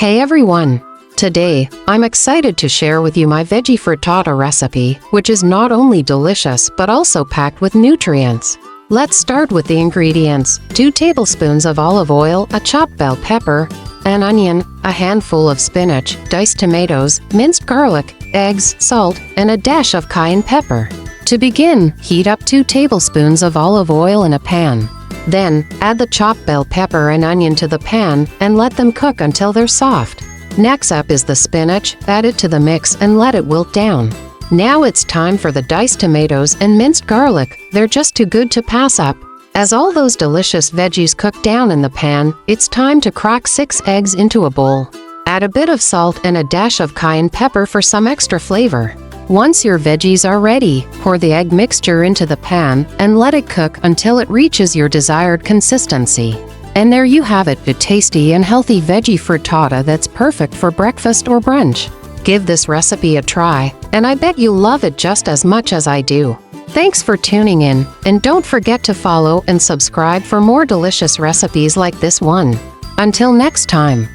Hey everyone! Today, I'm excited to share with you my veggie frittata recipe, which is not only delicious but also packed with nutrients. Let's start with the ingredients: 2 tablespoons of olive oil, a chopped bell pepper, an onion, a handful of spinach, diced tomatoes, minced garlic, eggs, salt, and a dash of cayenne pepper. To begin, heat up 2 tablespoons of olive oil in a pan. Then, add the chopped bell pepper and onion to the pan and let them cook until they're soft. Next up is the spinach. Add it to the mix and let it wilt down. Now it's time for the diced tomatoes and minced garlic. They're just too good to pass up. As all those delicious veggies cook down in the pan, it's time to crack 6 eggs into a bowl. Add a bit of salt and a dash of cayenne pepper for some extra flavor. Once your veggies are ready, pour the egg mixture into the pan and let it cook until it reaches your desired consistency. And there you have it, a tasty and healthy veggie frittata that's perfect for breakfast or brunch. Give this recipe a try, and I bet you'll love it just as much as I do. Thanks for tuning in, and don't forget to follow and subscribe for more delicious recipes like this one. Until next time.